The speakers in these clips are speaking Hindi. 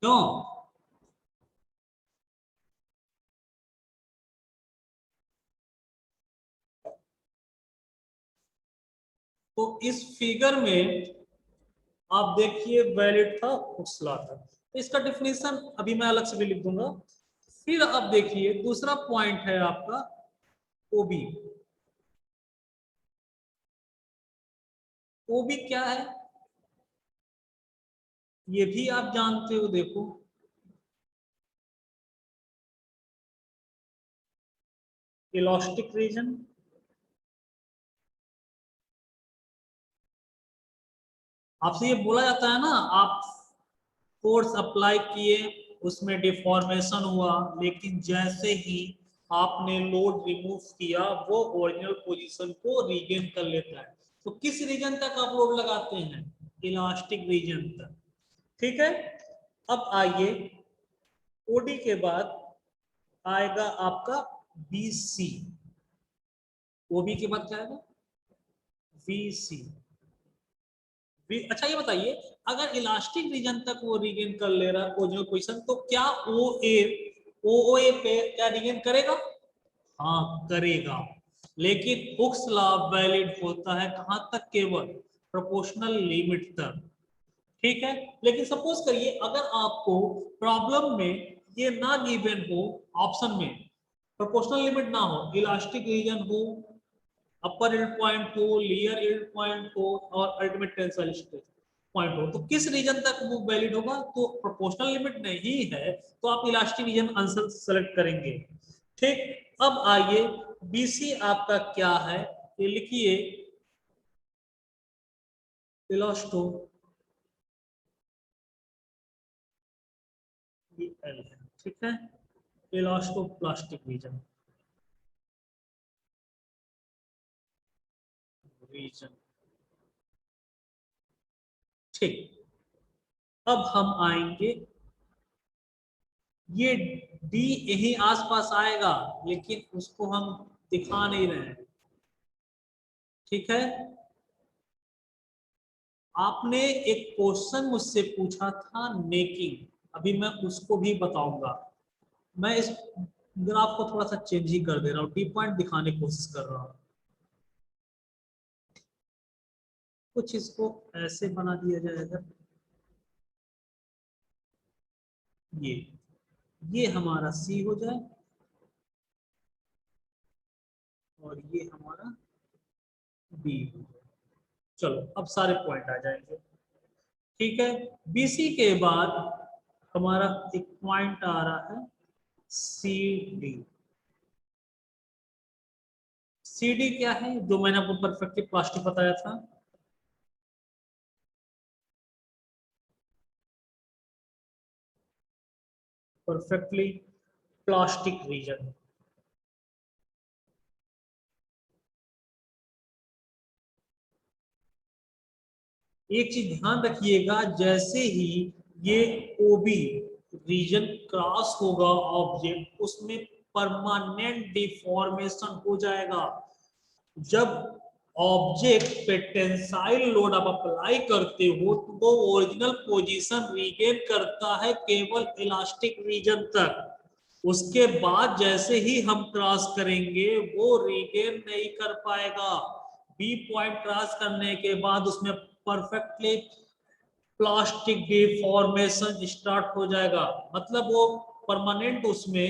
क्यों? तो इस फिगर में आप देखिए वैलिड था, हुक्सला था, तो इसका डिफिनेशन अभी मैं अलग से भी लिख दूंगा। फिर अब देखिए दूसरा पॉइंट है आपका ओबी। ओबी क्या है ये भी आप जानते हो, देखो इलास्टिक रीजन। आपसे ये बोला जाता है ना, आप फोर्स अप्लाई किए, उसमें डिफॉर्मेशन हुआ, लेकिन जैसे ही आपने लोड रिमूव किया वो ओरिजिनल पोजीशन को रीगेन कर लेता है। तो किस रीजन तक आप लोड लगाते हैं? इलास्टिक रीजन तक। ठीक है। अब आइए ओडी के बाद आएगा आपका बीसी। ओबी के बाद क्या आएगा? बीसी। अच्छा ये बताइए, अगर इलास्टिक रीजन तक वो रीगेन कर ले रहा है ओरिजिनल पोजीशन, तो क्या ओ ए पे क्या रीगेन करेगा? हाँ करेगा। लेकिन हुक्स लॉ वैलिड होता है कहां तक? केवल प्रोपोर्शनल लिमिट तक। ठीक है। लेकिन सपोज करिए अगर आपको प्रॉब्लम में ये ना गिवन हो, ऑप्शन में प्रोपोर्शनल लिमिट ना हो, इलास्टिक रीजन हो, अपर एंड पॉइंट हो, लोअर एंड पॉइंट हो, और अल्टीमेट टेंसाइल स्ट्रेस पॉइंट हो, तो किस रीजन तक वो वैलिड होगा? तो प्रोपोर्शनल लिमिट नहीं है तो आप इलास्टिक रीजन आंसर सेलेक्ट करेंगे। ठीक। अब आइए बीसी आपका क्या है ये लिखिए, इलास्टो, ये एल है। ठीक है। Elasto plastic region, region. ठीक। अब हम आएंगे, ये डी यही आसपास आएगा, लेकिन उसको हम दिखा नहीं रहे हैं। ठीक है। आपने एक क्वेश्चन मुझसे पूछा था नेकिंग, अभी मैं उसको भी बताऊंगा। मैं इस ग्राफ को थोड़ा सा चेंज ही कर दे रहा हूँ, टी पॉइंट दिखाने की कोशिश कर रहा हूँ। कुछ इसको ऐसे बना दिया जाएगा, ये ये हमारा सी हो जाए और ये हमारा बी हो जाए। चलो अब सारे पॉइंट आ जाएंगे। ठीक है। बीसी के बाद हमारा एक पॉइंट आ रहा है सी डी। सी डी क्या है जो मैंने आपको परफेक्टली प्लास्टिक बताया था? Perfectly plastic region. एक चीज ध्यान रखिएगा, जैसे ही ये ओबी रीजन क्रॉस होगा ऑब्जेक्ट, उसमें परमानेंट डिफॉर्मेशन हो जाएगा। जब ऑब्जेक्ट पे टेंसाइल लोड आप अप्लाई करते हो तो वो ओरिजिनल पोजीशन रीगेन करता है केवल इलास्टिक रीजन तक। उसके बाद जैसे ही हम क्रॉस करेंगे वो रीगेन नहीं कर पाएगा। बी पॉइंट क्रॉस करने के बाद उसमें परफेक्टली प्लास्टिक डिफॉर्मेशन स्टार्ट हो जाएगा, मतलब वो परमानेंट उसमें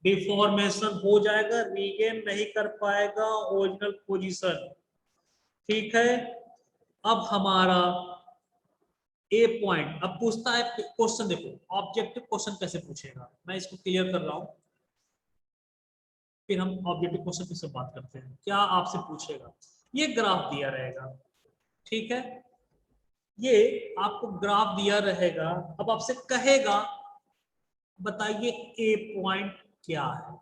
डिफॉर्मेशन हो जाएगा, रीगेन नहीं कर पाएगा ओरिजिनल पोजीशन। ठीक है। अब हमारा ए पॉइंट अब पूछता है क्वेश्चन, देखो ऑब्जेक्टिव क्वेश्चन कैसे पूछेगा, मैं इसको क्लियर कर रहा हूं, फिर हम ऑब्जेक्टिव क्वेश्चन की सब बात करते हैं। क्या आपसे पूछेगा? ये ग्राफ दिया रहेगा। ठीक है। ये आपको ग्राफ दिया रहेगा, अब आपसे कहेगा बताइए ए पॉइंट क्या है।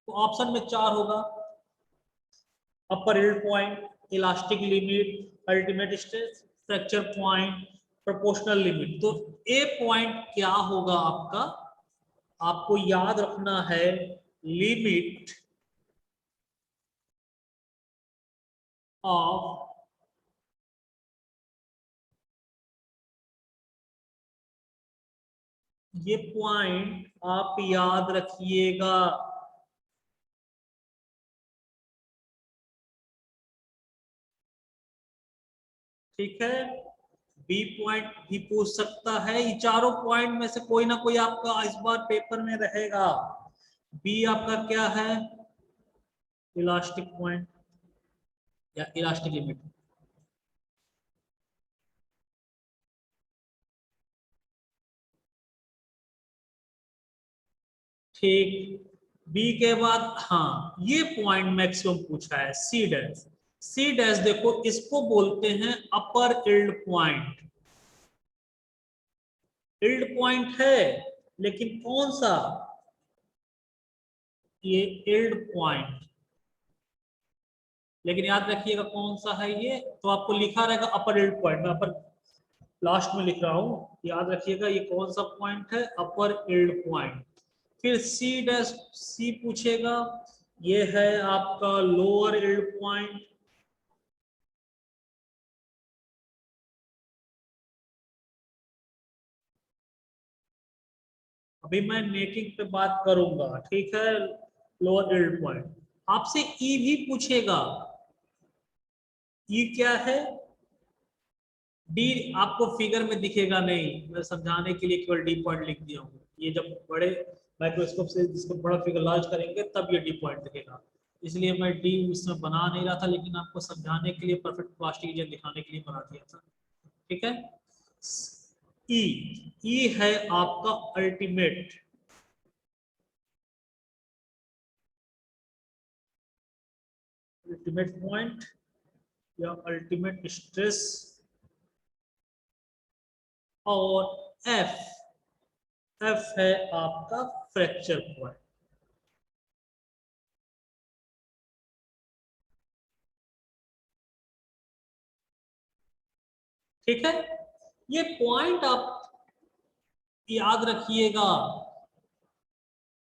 तो ऑप्शन में चार होगा, upper yield point, elastic limit, ultimate stress, fracture point, proportional limit. तो ए पॉइंट क्या होगा आपका? आपको याद रखना है लिमिट ऑफ ये पॉइंट आप याद रखिएगा। ठीक है, बी पॉइंट भी पूछ सकता है। ये चारों पॉइंट में से कोई ना कोई आपका इस बार पेपर में रहेगा। बी आपका क्या है? इलास्टिक पॉइंट या इलास्टिक लिमिट। ठीक, बी के बाद हाँ ये पॉइंट मैक्सिमम पूछा है, सी डैश। सी डैश देखो इसको बोलते हैं अपर इल्ड पॉइंट। इल्ड पॉइंट है लेकिन कौन सा? ये इल्ड पॉइंट, लेकिन याद रखिएगा कौन सा है ये। तो आपको लिखा रहेगा अपर इल्ड पॉइंट, मैं अपर लास्ट में लिख रहा हूं, याद रखिएगा ये कौन सा पॉइंट है, अपर इल्ड पॉइंट। फिर सी डैश, सी पूछेगा, ये है आपका लोअर इल्ड पॉइंट। अभी मैं नेकिंग पे बात करूंगा, ठीक है। लोअर इल्ड पॉइंट आपसे ई भी पूछेगा। ई क्या है? डी आपको फिगर में दिखेगा नहीं, मैं समझाने के लिए केवल डी पॉइंट लिख दिया हूँ। ये जब बड़े माइक्रोस्कोप से इसको बड़ा फिगर लार्ज करेंगे तब ये डी पॉइंट दिखेगा, इसलिए मैं डी उसमें बना नहीं रहा था, लेकिन आपको समझाने के लिए परफेक्ट प्लास्टिक रीजन दिखाने के लिए बना दिया था। ठीक है। ई, ई है आपका अल्टीमेट, अल्टीमेट पॉइंट या अल्टीमेट स्ट्रेस। और एफ, एफ है आपका फ्रैक्चर पॉइंट। ठीक है, ये पॉइंट आप याद रखिएगा,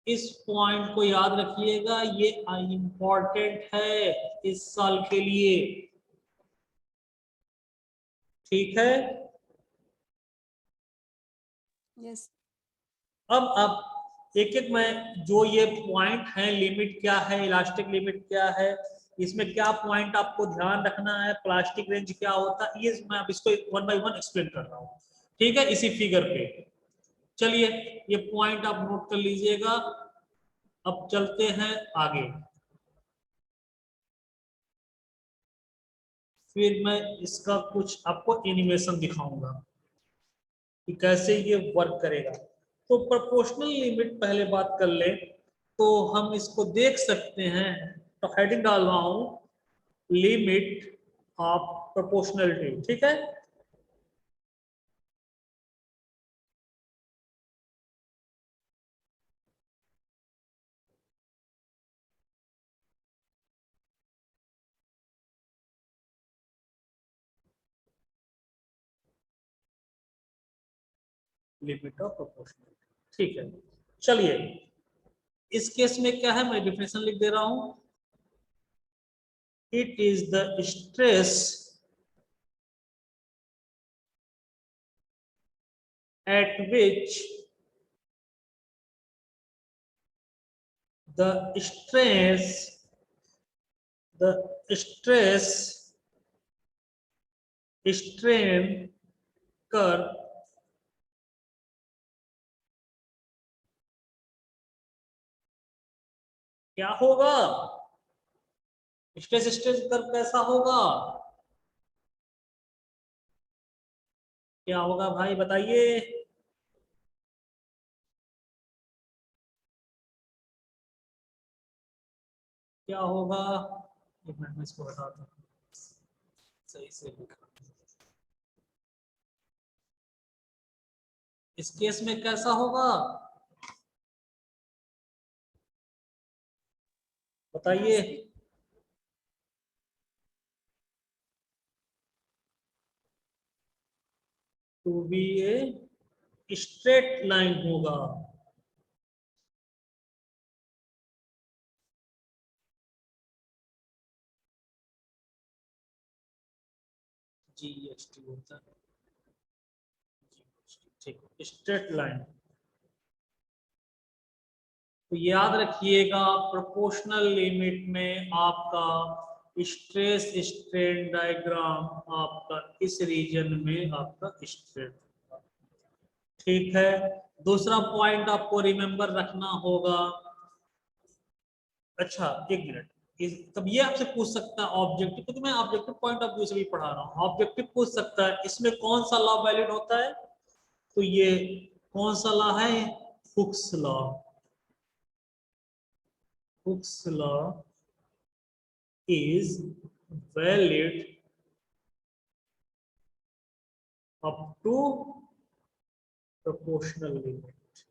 इस पॉइंट को याद रखिएगा, ये इंपॉर्टेंट है इस साल के लिए। ठीक है। यस। अब एक एक मैं, जो ये पॉइंट है, लिमिट क्या है, इलास्टिक लिमिट क्या है, इसमें क्या पॉइंट आपको ध्यान रखना है, प्लास्टिक रेंज क्या होता है, ये मैं अब इसको वन बाय वन एक्सप्लेन कर रहा हूँ। ठीक है, इसी फिगर पे चलिए, ये पॉइंट आप नोट कर लीजिएगा। अब चलते हैं आगे, फिर मैं इसका कुछ आपको एनिमेशन दिखाऊंगा कि कैसे ये वर्क करेगा। तो प्रोपोर्शनल लिमिट पहले बात कर ले, तो हम इसको देख सकते हैं। तो हेडिंग डाल रहा हूं, लिमिट ऑफ प्रोपोर्शनलिटी। ठीक है, लिमिट ऑफ प्रोपोर्शनलिटी। ठीक है, चलिए इस केस में क्या है, मैं डिफिनेशन लिख दे रहा हूं। It is the stress at which the the stress strain curve क्या होगा, स्ट्रेस स्ट्रेन कर्व कैसा होगा, क्या होगा भाई बताइए। क्या होगा, एक मिनट में इसको बताता हूँ सही से लिखा। इस केस में कैसा होगा बताइए। To be a straight line होगा। GST होता है, GST, ठीक, स्ट्रेट लाइन। तो याद रखिएगा प्रोपोर्शनल लिमिट में आपका स्ट्रेस स्ट्रेन डायग्राम आपका इस रीजन में आपका स्ट्रेन। ठीक है, दूसरा पॉइंट आपको रिमेंबर रखना होगा। अच्छा एक मिनट, तब ये आपसे पूछ सकता है ऑब्जेक्टिव, क्योंकि मैं ऑब्जेक्टिव पॉइंट ऑफ व्यू से भी पढ़ा रहा हूँ। ऑब्जेक्टिव पूछ सकता है इसमें कौन सा लॉ वैलिड होता है, तो ये कौन सा लॉ है, Hooke's law. Hooke's law is valid up to proportional limit।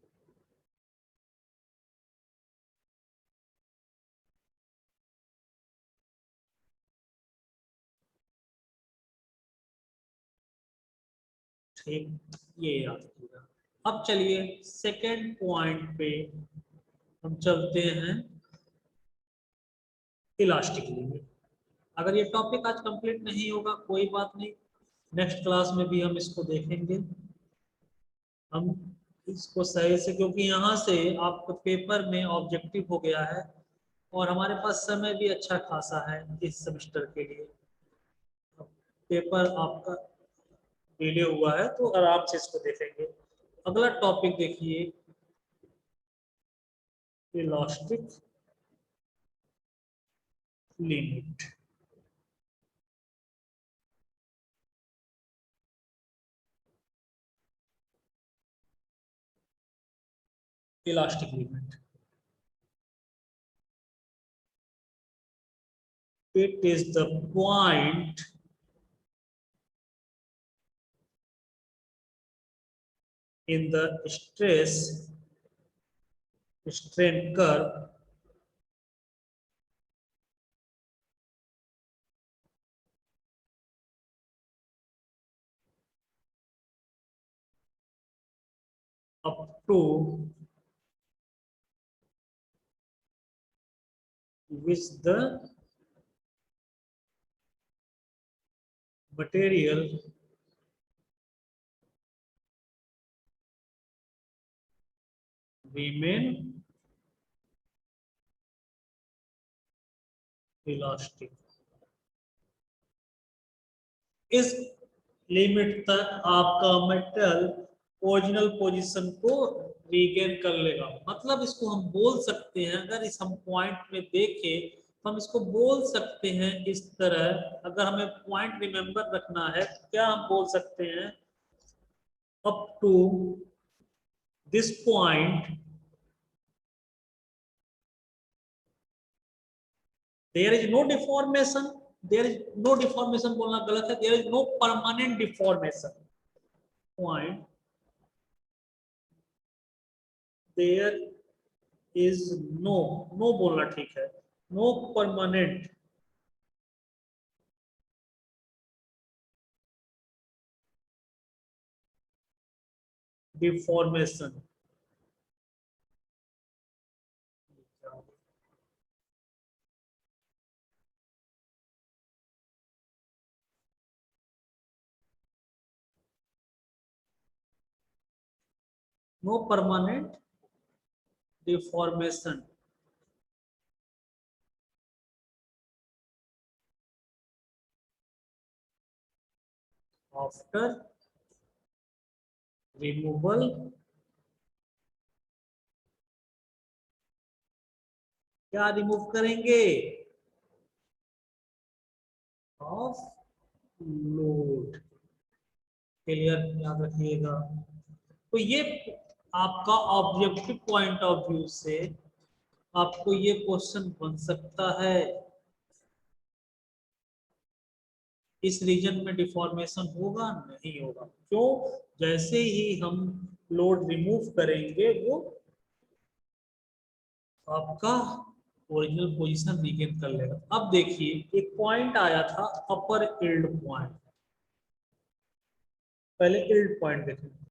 ठीक, ये याद रखिएगा। अब चलिए सेकेंड पॉइंट पे हम चलते हैं, इलास्टिक लिमिट। अगर ये टॉपिक आज कंप्लीट नहीं होगा कोई बात नहीं, नेक्स्ट क्लास में भी हम इसको देखेंगे। हम इसको सही से, क्योंकि यहाँ से आपके पेपर में ऑब्जेक्टिव हो गया है और हमारे पास समय भी अच्छा खासा है इस सेमेस्टर के लिए। पेपर आपका डिले हुआ है तो आराम से इसको देखेंगे। अगला टॉपिक देखिए, elastic limit. Elastic limit, it is the point in the stress strain curve up to which the material remain elastic। इस लिमिट तक आपका मेटल ओरिजिनल पोजीशन को रीगेन कर लेगा। मतलब इसको हम बोल सकते हैं, अगर इस हम पॉइंट में देखें तो हम इसको बोल सकते हैं इस तरह। अगर हमें पॉइंट रिमेंबर रखना है तो क्या हम बोल सकते हैं, up to this point there is no deformation. There is no deformation बोलना गलत है, there is no permanent deformation. Point there is no, no बोलना ठीक है, no permanent deformation. No permanent deformation after removal. क्या रिमूव करेंगे, ऑफ लोड। क्लियर, याद रखिएगा। तो ये आपका ऑब्जेक्टिव पॉइंट ऑफ व्यू से आपको ये क्वेश्चन बन सकता है, इस रीजन में डिफॉर्मेशन होगा नहीं होगा। क्यों, जैसे ही हम लोड रिमूव करेंगे वो आपका ओरिजिनल पोजीशन रिगेन कर लेगा। अब देखिए एक पॉइंट आया था अपर यील्ड पॉइंट, पहले यील्ड पॉइंट देखें।